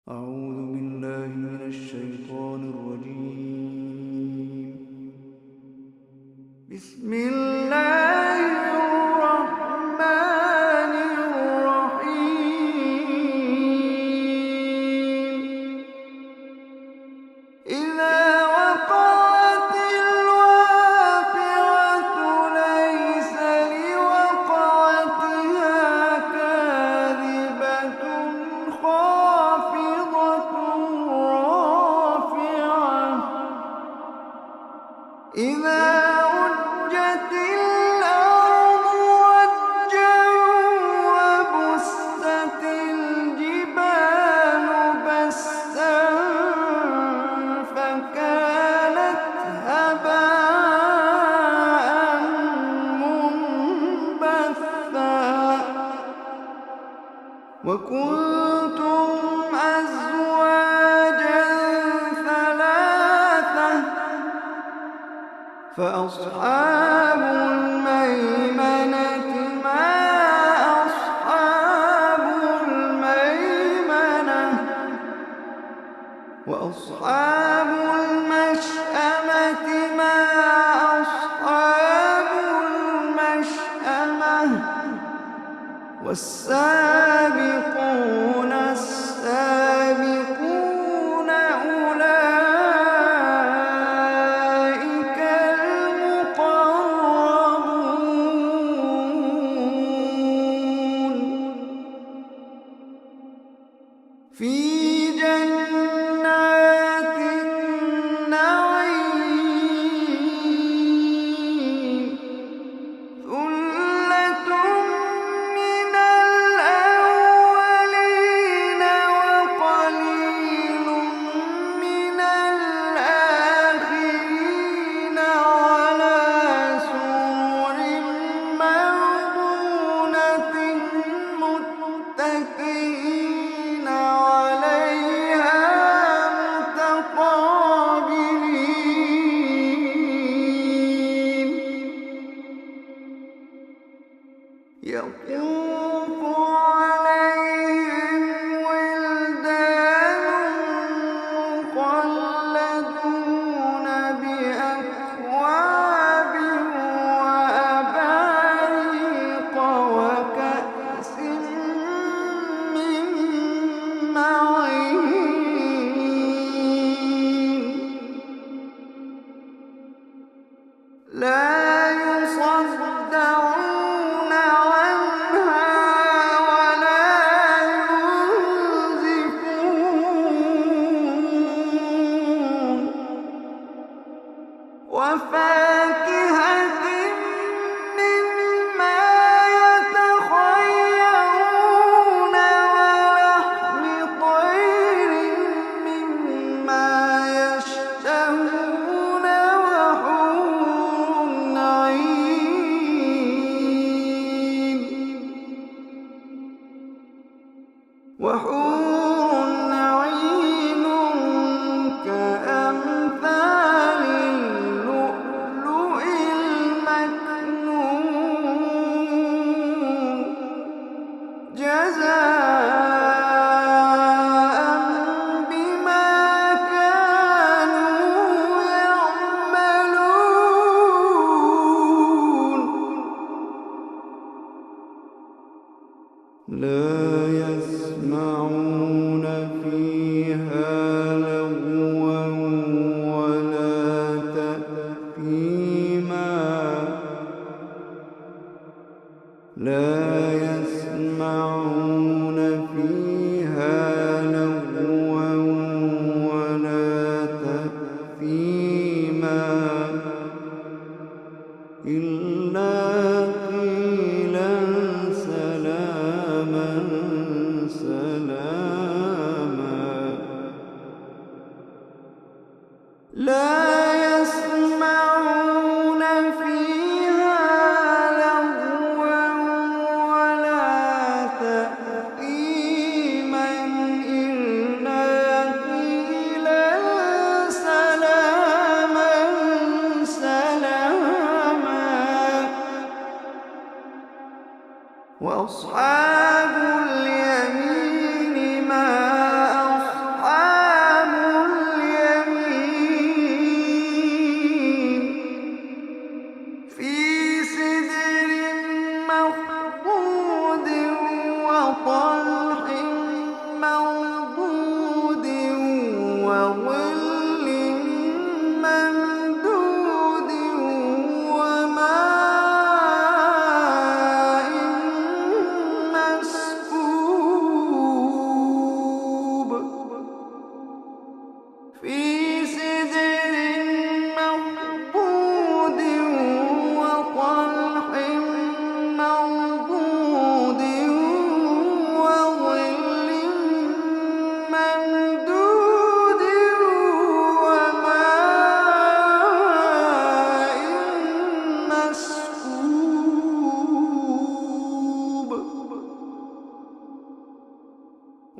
أعوذ بالله من الشيطان الرجيم. بسم الله الرحمن الرحيم. إذا وقعت الواقعة ليس لوقعتها كاذبة خافضة رافعة. إذا رجت الأرض رجا وبست الجبال بسا فكانت هباء منبثا. وكنتم أزواجا ثلاثة فأصحاب الميمنة ما أصحاب الميمنة. وأصحاب المشأمة ما أصحاب المشأمة. والسابقون السابقون أولئك المقربون في جنات النعيم. ثلة من الأولين وقليل من الآخرين على سرر موضونة متكئين عليها متقابلين. يطوف عليهم ولدان مخلدون بأكواب وأباريق وكأس من معين. لا يصدعون عنها ولا ينزفون. وفاكهة مما يتخيرون ولحم طير مما يشتهون وحور عين. وحور عين كأمثال اللؤلؤ المكنون جزاء بما كانوا يعملون. لا يسمعون فيها لغوا ولا تأثيما. لا يسمعون فيها لغوا ولا تأثيما إلا قيلا سلاما سلاما. لا يسمعون فيها لغوا ولا تأثيما إلا قيلا سلاما سلاما. وأصحاب اليمين ما أصحاب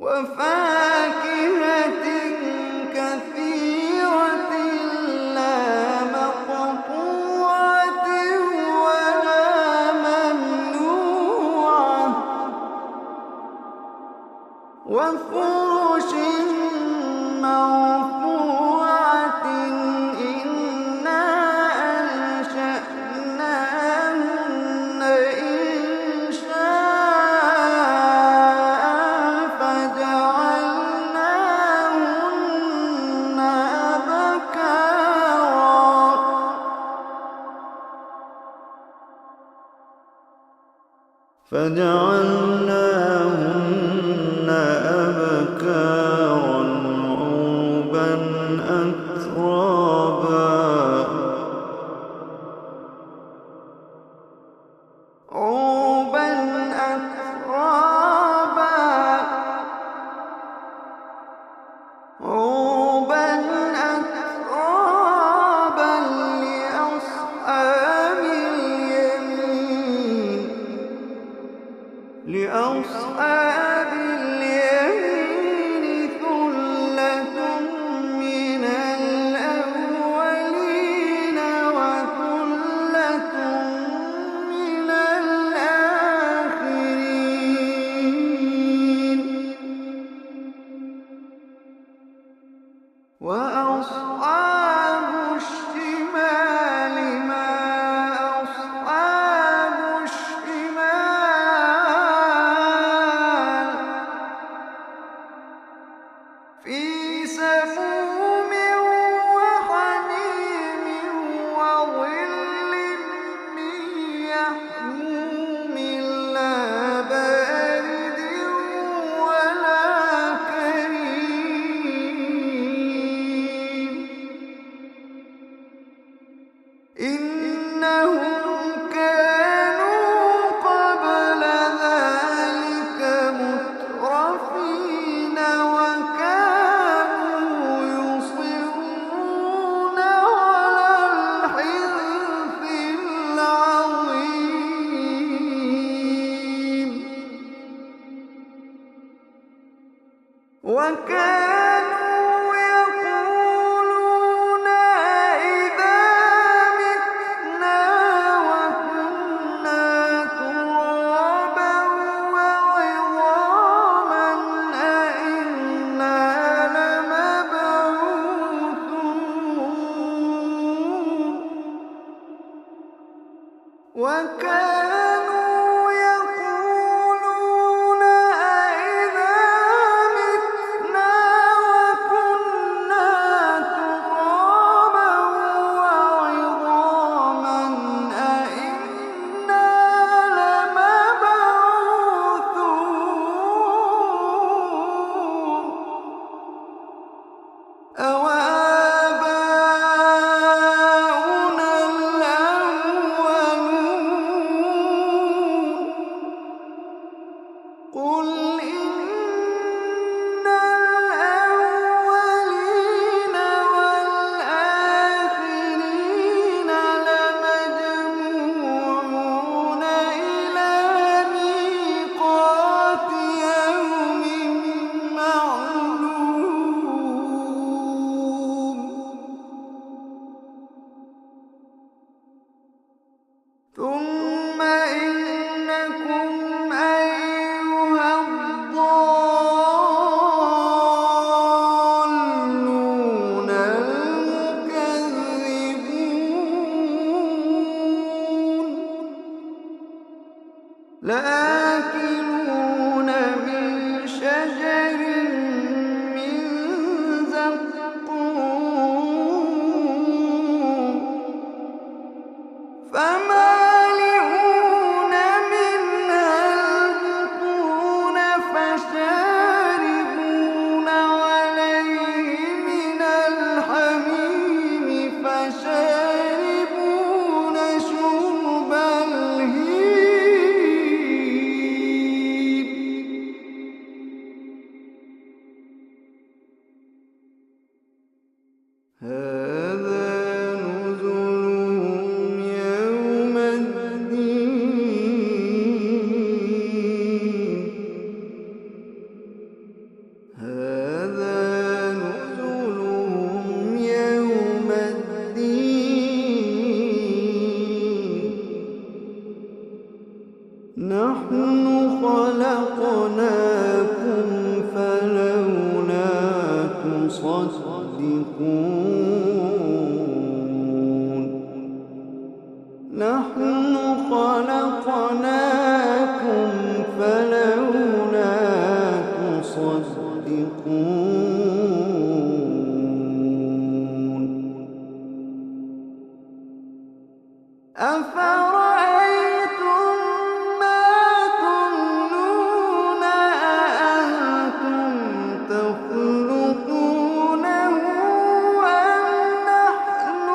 وفاكهة كثيرة لا مقطوعة ولا ممنوعة وفرش مرفوعة إنا أنشأناهن إنشاء فجعلناهن أبكارا عربا أترابا لأصحاب اليمين ثلة من الأولين وثلة من الآخرين وأصحاب الشمال ما أصحاب الشمال في سموم وحميم وظل من يحموم لا بارد ولا كريم إنهم كانوا قبل ذلك مترفين وكانوا يصرون على الحنث العظيم وكانوا يقولون أئذا متنا وكنا ترابا وعظاما أئنا لمبعوثون وكانوا يقولون أئذا متنا وكنا ترابا وعظاما أئنا لمبعوثون أوآباؤنا الأولون قل إن الأولين والآخرين لمجموعون إلى ميقات يوم معلوم ثم إنكم أيها الضالون المكذبون لآكلون من شجر من زقوم فمالئون منها البطون فشاربون عليه من الحميم فشاربون شرب الهيم نحن خلقناكم فلولا تصدقون نحن خلقناكم فلولا تصدقون أفرأيتم ما تمنون أأنتم تخلقونه أم نحن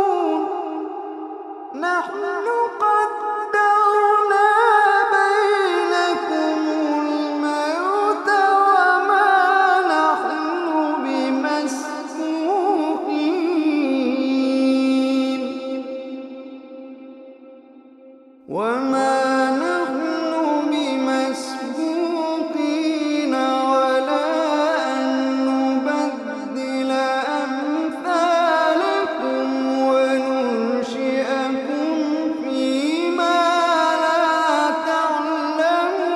الخالقون نحن قدرنا بينكم الموت وما نحن بمسبوقين على أن نبدل أمثالكم وننشئكم فيما لا تعلمون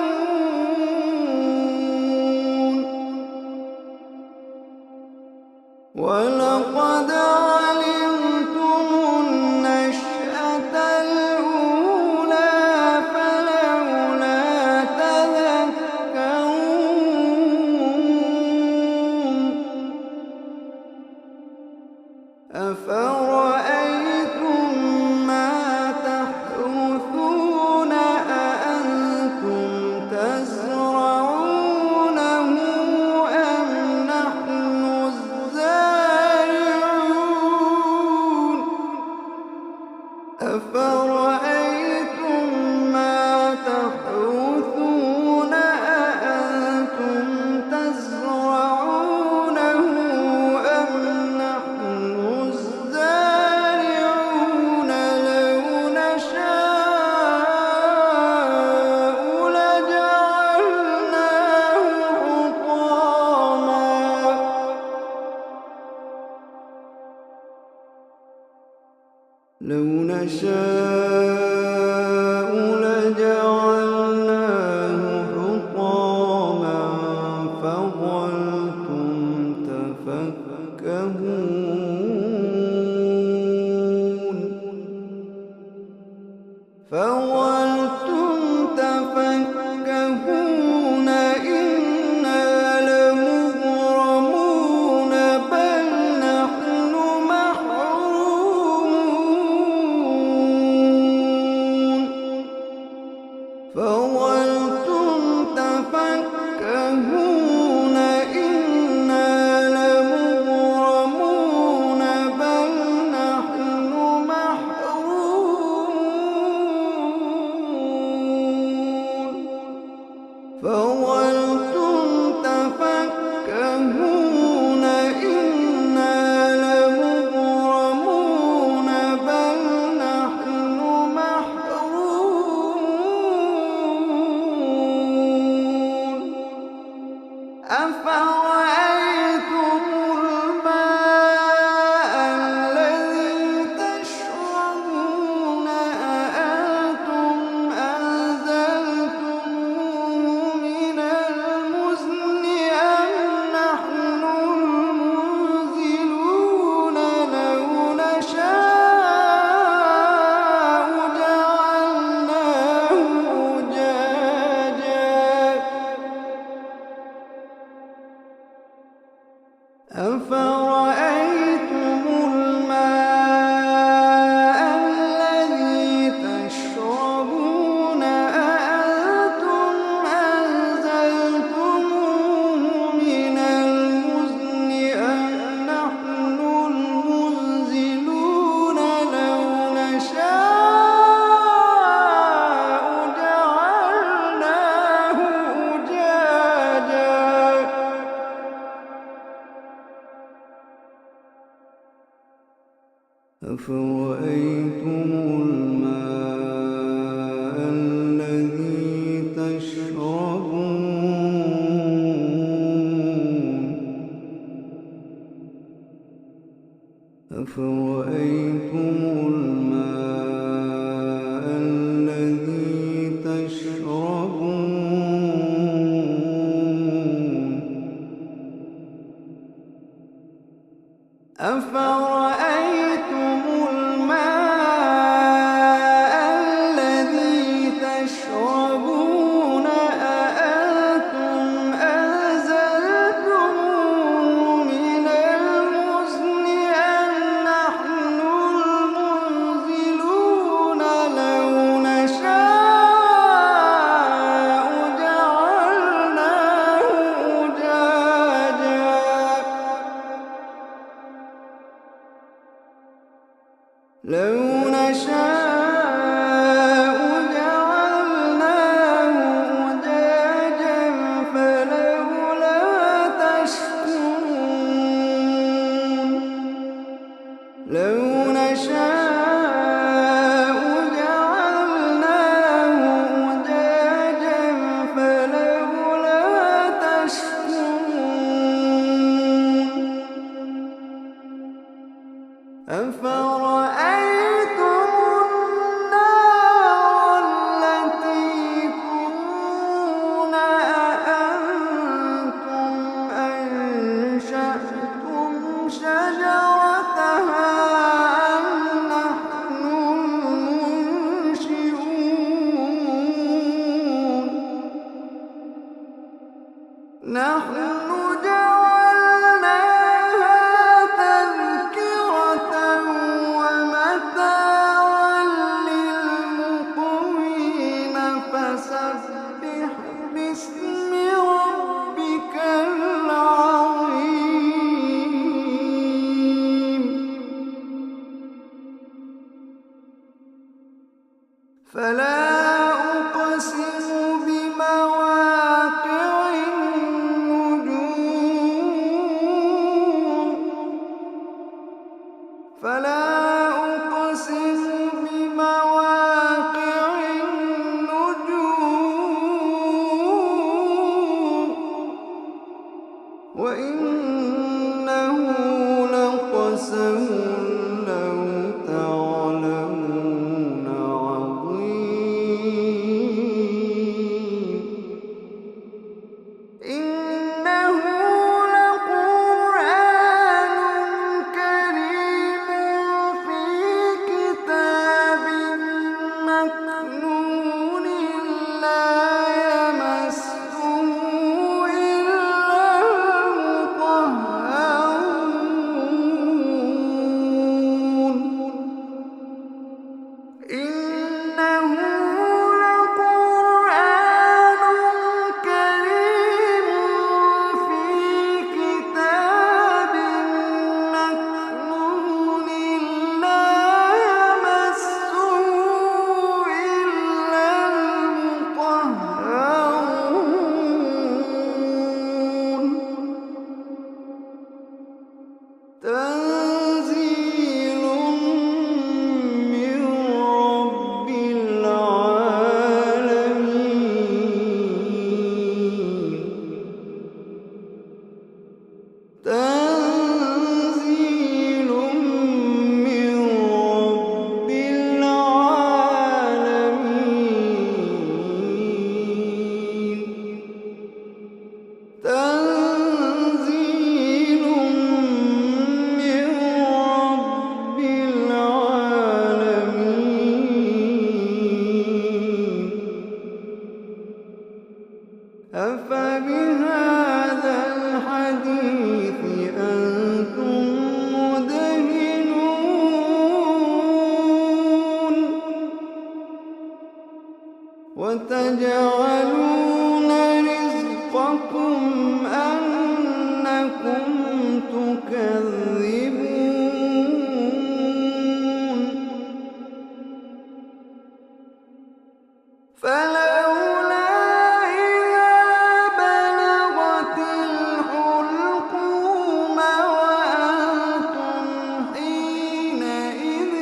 ولقد علمتم النشأة الأولى فلولا تذكرون أفرأيتم ما تحرثون أأنتم تزرعونه أم نحن الزارعون أفرأيتم ما تحرثون أأنتم تزرعونه أم نحن الزارعون لو نشاء لجعلناه حطاما فظلتم تفكهون إنا لمغرمون بل نحن محرومون فظلتم تفكهون إنا لمغرمون بل نحن محرومون فظلتم تفكهون إنا لمغرمون بل نحن محرومون أفرأيتم الماء الذي تشربون أأنتم أنزلتموه من المزن أم نحن المنزلون لو نشاء جعلناه أجاجا أفرأيتم الماء الذي تشربون أأنتم أنزلتموه من المزن أم نحن المنزلون لو نشاء جعلناه أجاجا أفرأيتم الماء الذي تشربون أفرأيتم الماء فلا أقسم بمواقع النجوم فلا أقسم بمواقع النجوم وإنه لقسم لو تعلمون عظيم إنه لقرآن كريم في كتاب مكنون لا يمسه إلا المطهرون إنه لقرآن كريم في كتاب مكنون لا يمسه إلا المطهرون تنزيل من رب العالمين تنزيل من رب العالمين تنزيل من رب العالمين أفبهذا الحديث أنتم مدهنون وتجعلون رزقكم أنكم تكذبون فلولا إذا بلغت الحلقوم وأنتم حينئذ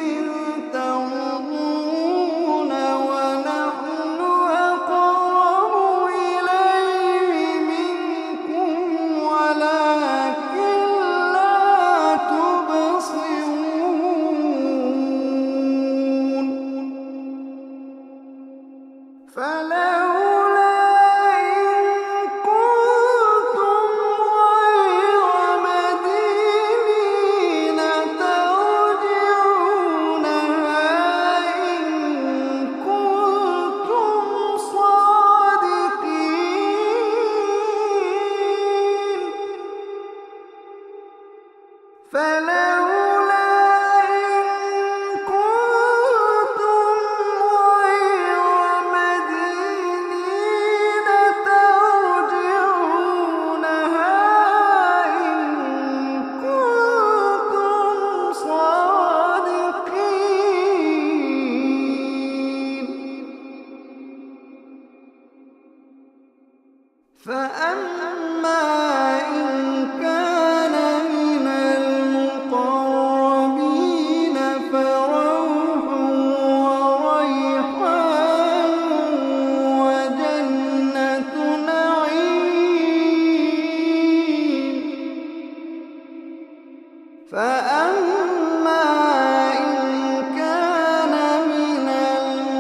تنظرون ونحن أقرب إليه منكم ولكن لا تبصرون فلولا إن كنتم غير مدينين ترجعونها إن كنتم صادقين فلولا إن كنتم غير مدينين ترجعونها إن كنتم صادقين فأما إن كان من المقربين فروح وريحان وجنة نعيم فأما إن كان من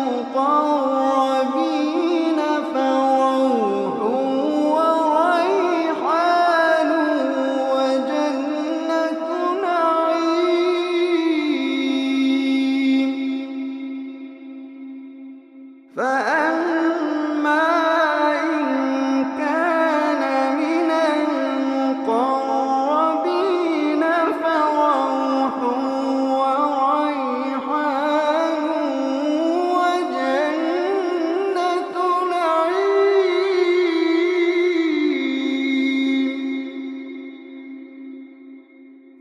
المقربين فروح وريحان وجنة نعيم فأما إن كان من المقربين فروح وريحان وجنة نعيم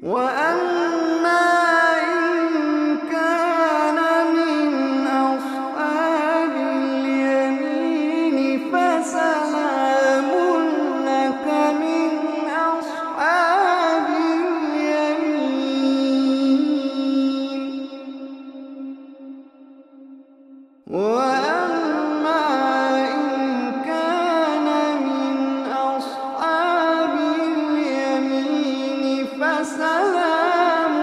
وأما إن كان من أصحاب وأما إن كان من أصحاب اليمين فسلام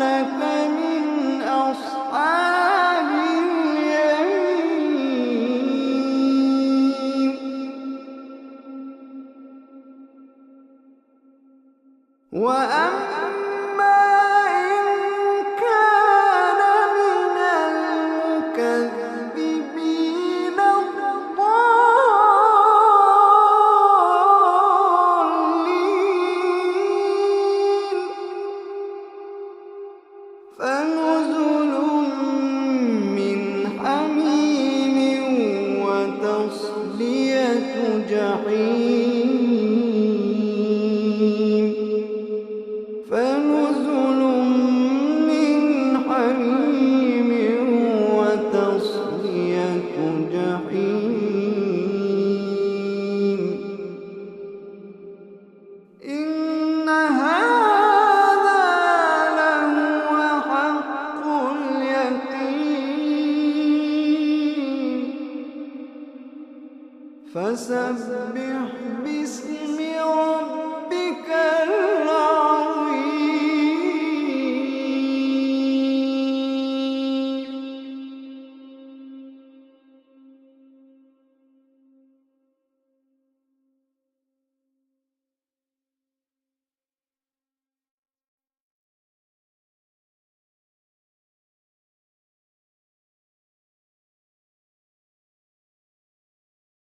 لك من أصحاب اليمين. وأما إن كان من المكذبين الضالين فنزل من حميم وتصلية جحيم. فنزل من حميم وتصلية جحيم. إن هذا لهو حق اليقين. فسبح باسم ربك